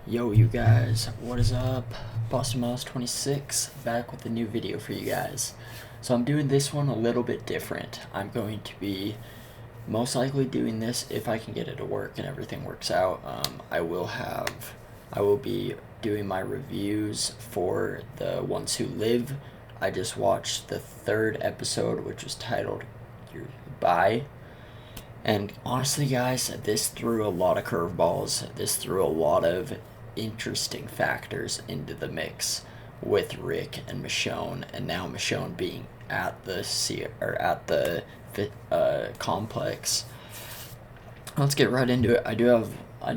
Yo, you guys, what is up? Boston Miles 26 back with a new video for you guys. So I'm doing this one a little bit different. I'm going to be most likely doing this if I can get it to work and everything works out. I will be doing my reviews for the ones who live. I just watched the third episode, which was titled Goodbye. And honestly, guys, this threw a lot of curveballs. This threw a lot of interesting factors into the mix with Rick and Michonne, and now Michonne being at the complex. Let's get right into it. I do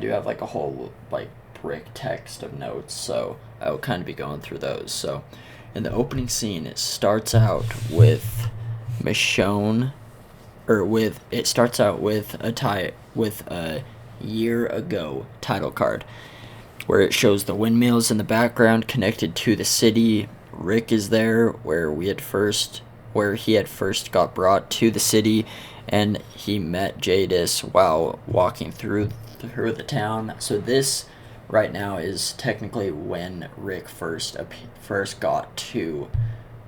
have like a whole like brick text of notes, so I will kind of be going through those. So, in the opening scene, it starts out with Michonne it starts out with a year ago title card where it shows the windmills in the background connected to the city. Rick is there where he had first got brought to the city, and he met Jadis while walking through the town. So this right now is technically when Rick first got to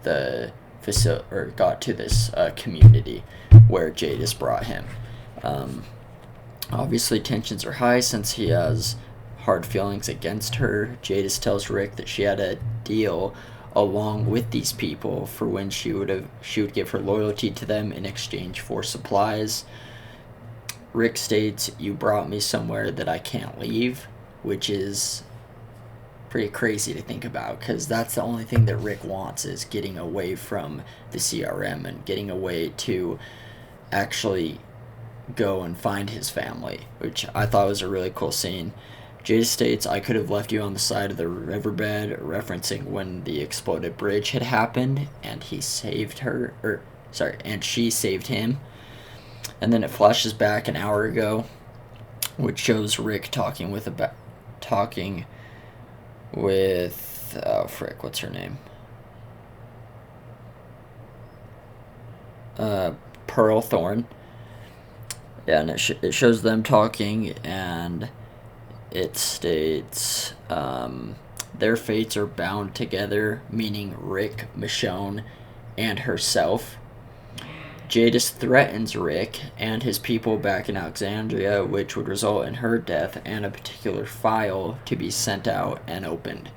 the facility, or got to this community where Jadis brought him. Obviously, tensions are high since he has hard feelings against her. Jadis tells Rick that she had a deal along with these people for when she would give her loyalty to them in exchange for supplies. Rick states, "You brought me somewhere that I can't leave," which is pretty crazy to think about, because that's the only thing that Rick wants, is getting away from the CRM and getting away to actually go and find his family, which I thought was a really cool scene. Jadis states, "I could have left you on the side of the riverbed," referencing when the exploded bridge had happened and he saved her, and she saved him. And then it flashes back an hour ago, which shows Rick talking with what's her name? Pearl Thorne. Yeah, and it shows them talking, and it states their fates are bound together, meaning Rick, Michonne, and herself. Jadis threatens Rick and his people back in Alexandria, which would result in her death and a particular file to be sent out and opened,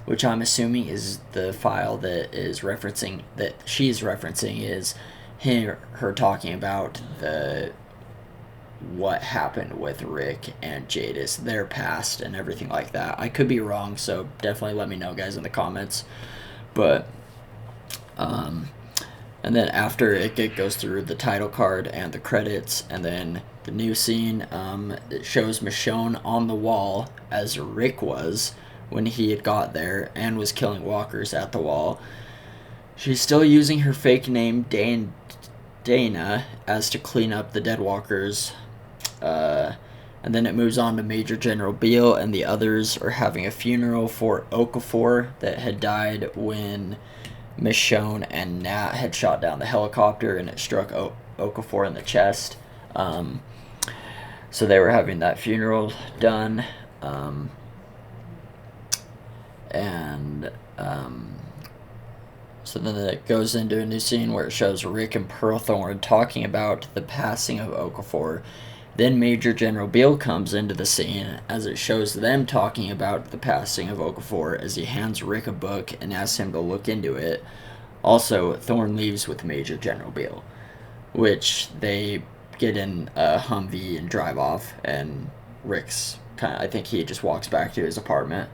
which I'm assuming is the file that she's referencing is her talking about what happened with Rick and Jadis, their past and everything like that. I could be wrong, so definitely let me know, guys, in the comments. But and then after it goes through the title card and the credits, and then the new scene, it shows Michonne on the wall as Rick was when he had got there and was killing walkers at the wall. She's still using her fake name Dana as to clean up the dead walkers. And then it moves on to Major General Beale and the others are having a funeral for Okafor that had died when Michonne and Nat had shot down the helicopter and it struck Okafor in the chest. So they were having that funeral done. So then it goes into a new scene where it shows Rick and Pearl Thorne talking about the passing of Okafor. Then Major General Beale comes into the scene as it shows them talking about the passing of Okafor as he hands Rick a book and asks him to look into it. Also, Thorne leaves with Major General Beale, which they get in a Humvee and drive off, and I think he just walks back to his apartment.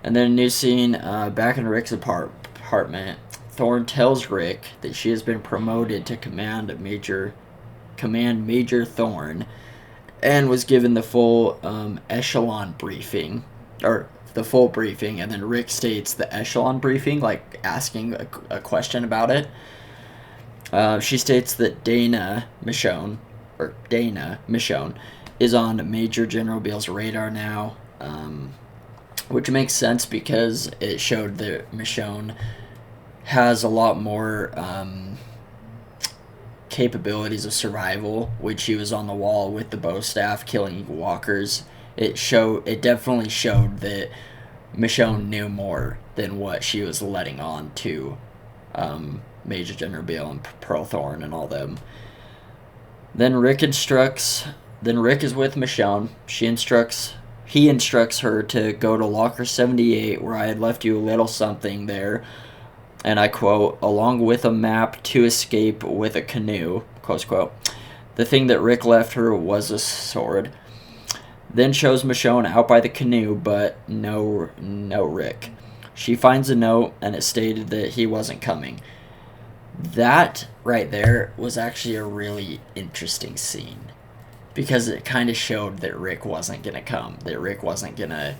And then a new scene, back in Rick's apartment, Thorne tells Rick that she has been promoted to command Major Thorne, and was given the full echelon briefing, or the full briefing, and then Rick states the echelon briefing, like asking a question about it. She states that Dana Michonne is on Major General Beale's radar now, which makes sense because it showed that Michonne has a lot more capabilities of survival, which she was on the wall with the bow staff killing walkers it definitely showed that Michonne knew more than what she was letting on to Major General Beale and Pearl Thorne and all them. Then Rick is with Michonne. He instructs her to go to locker 78, where I had left you a little something there, and I quote, along with a map to escape with a canoe, close quote. The thing that Rick left her was a sword. Then shows Michonne out by the canoe, but no Rick. She finds a note, and it stated that he wasn't coming. That right there was actually a really interesting scene, because it kind of showed that Rick wasn't going to come, that Rick wasn't going to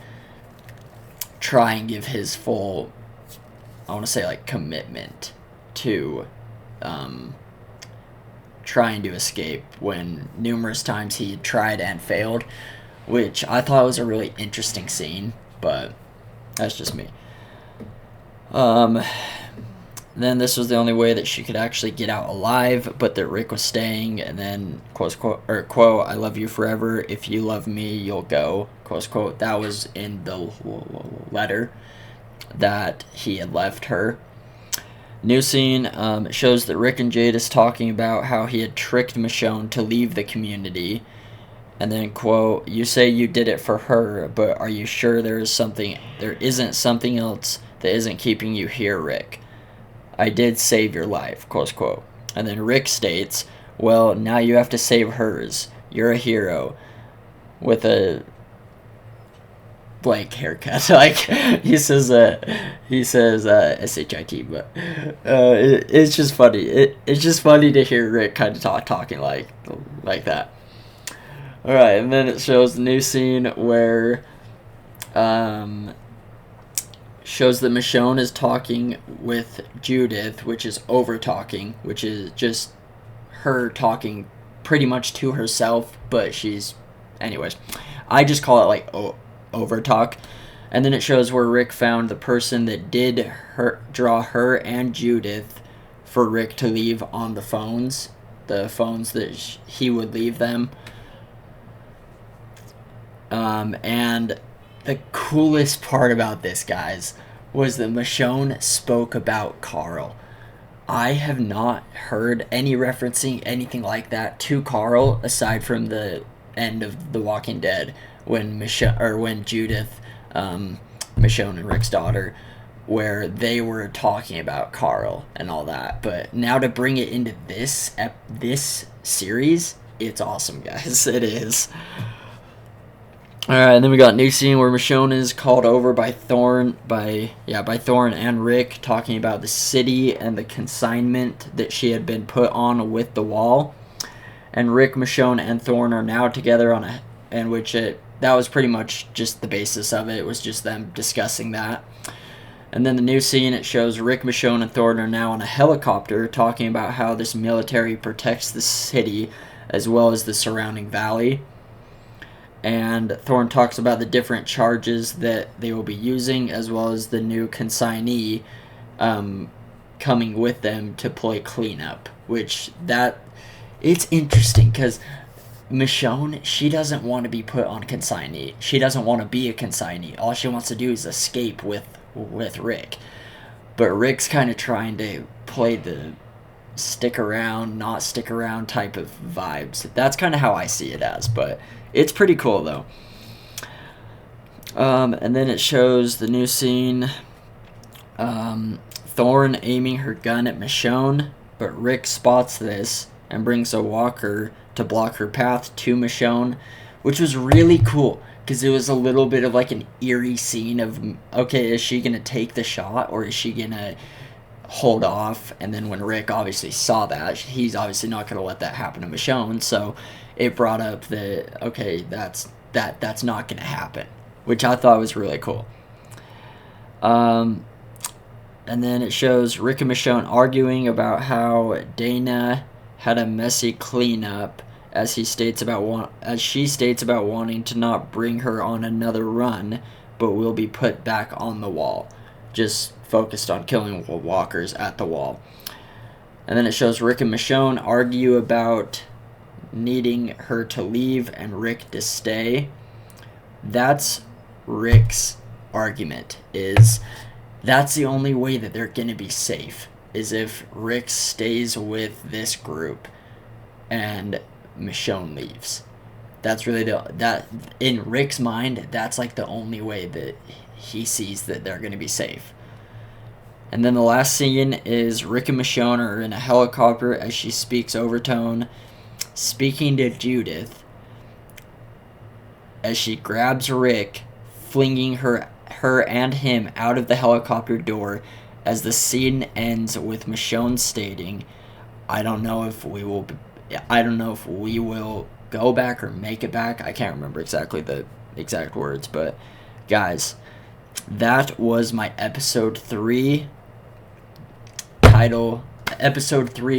try and give his full, I want to say, like, commitment to trying to escape, when numerous times he tried and failed, which I thought was a really interesting scene, but that's just me. Then this was the only way that she could actually get out alive, but that Rick was staying, and then, quote, I love you forever, if you love me, you'll go, quote. That was in the letter that he had left her. New scene, shows that Rick and Jade is talking about how he had tricked Michonne to leave the community, and then, quote, you say you did it for her, but are you sure there isn't something else that isn't keeping you here, Rick? I did save your life, close quote. And then Rick states, well, now you have to save hers. You're a hero. With a blank haircut. Like, he says S-H-I-T, but it's just funny. It's just funny to hear Rick kind of talking like that. Alright, and then it shows the new scene where shows that Michonne is talking with Judith, which is over-talking, which is just her talking pretty much to herself, but anyways, I just call it, like, over-talk. And then it shows where Rick found the person that did draw her and Judith for Rick to leave on the phones that he would leave them. And the coolest part about this, guys, was that Michonne spoke about Carl. I have not heard any referencing anything like that to Carl aside from the end of The Walking Dead, when Judith, Michonne and Rick's daughter, where they were talking about Carl and all that. But now to bring it into this series, it's awesome, guys. It is. Alright, and then we got a new scene where Michonne is called over by Thorne and Rick, talking about the city and the consignment that she had been put on with the wall. And Rick, Michonne, and Thorne are now together that was pretty much just the basis of it. It was just them discussing that. And then the new scene, it shows Rick, Michonne, and Thorne are now on a helicopter talking about how this military protects the city as well as the surrounding valley. And Thorne talks about the different charges that they will be using, as well as the new consignee coming with them to play cleanup. It's interesting, because Michonne, she doesn't want to be put on consignee. She doesn't want to be a consignee. All she wants to do is escape with Rick. But Rick's kind of trying to play the stick around, not stick around type of vibes. That's kind of how I see it as, but it's pretty cool, though. And then it shows the new scene. Thorne aiming her gun at Michonne, but Rick spots this and brings a walker to block her path to Michonne, which was really cool, because it was a little bit of like an eerie scene of, okay, is she going to take the shot, or is she going to hold off? And then when Rick obviously saw that, he's obviously not going to let that happen to Michonne, so it brought up that, okay, that's not going to happen, which I thought was really cool. And then it shows Rick and Michonne arguing about how Dana had a messy cleanup, as she states about wanting to not bring her on another run, but will be put back on the wall, just focused on killing walkers at the wall. And then it shows Rick and Michonne argue about needing her to leave and Rick to stay, that's Rick's argument, is that's the only way that they're going to be safe, is if Rick stays with this group and Michonne leaves. That's really that in Rick's mind, that's like the only way that he sees that they're going to be safe. And then the last scene is Rick and Michonne are in a helicopter as she speaks overtone, speaking to Judith, as she grabs Rick, flinging her and him out of the helicopter door, as the scene ends with Michonne stating, I don't know if we will go back or make it back. I can't remember exactly the exact words, but guys, that was my episode 3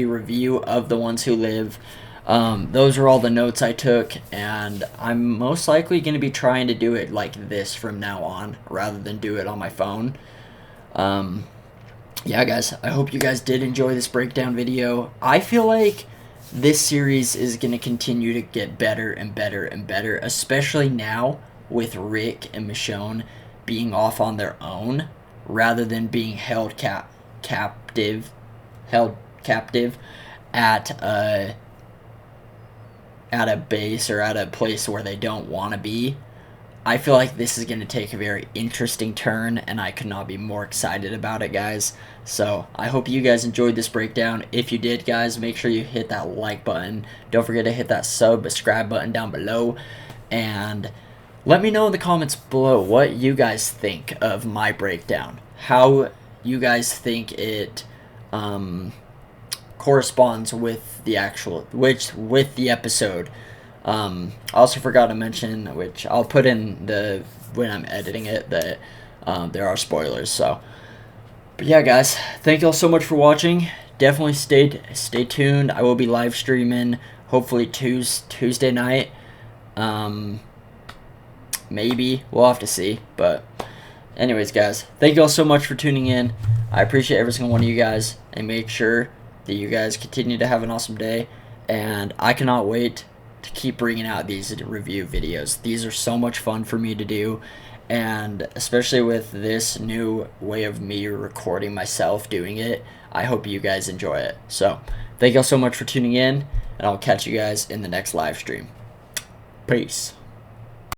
review of The Ones Who Live. Those are all the notes I took, and I'm most likely going to be trying to do it like this from now on, rather than do it on my phone. Yeah, guys, I hope you guys did enjoy this breakdown video. I feel like this series is going to continue to get better and better and better, especially now with Rick and Michonne being off on their own, rather than being held captive at a base or at a place where they don't want to be. I feel like this is going to take a very interesting turn, and I could not be more excited about it, guys. So I hope you guys enjoyed this breakdown. If you did, guys, make sure you hit that like button. Don't forget to hit that subscribe button down below, and let me know in the comments below what you guys think of my breakdown, how you guys think it corresponds with the episode. I also forgot to mention, which I'll put in when I'm editing it, that there are spoilers. So, but yeah, guys, thank you all so much for watching. Definitely stay tuned. I will be live streaming hopefully Tuesday night. Maybe we'll have to see. But anyways, guys, thank you all so much for tuning in. I appreciate every single one of you guys, and make sure that you guys continue to have an awesome day. And I cannot wait to keep bringing out these review videos. These are so much fun for me to do, and especially with this new way of me recording myself doing it, I hope you guys enjoy it. So thank you all so much for tuning in, and I'll catch you guys in the next live stream. Peace.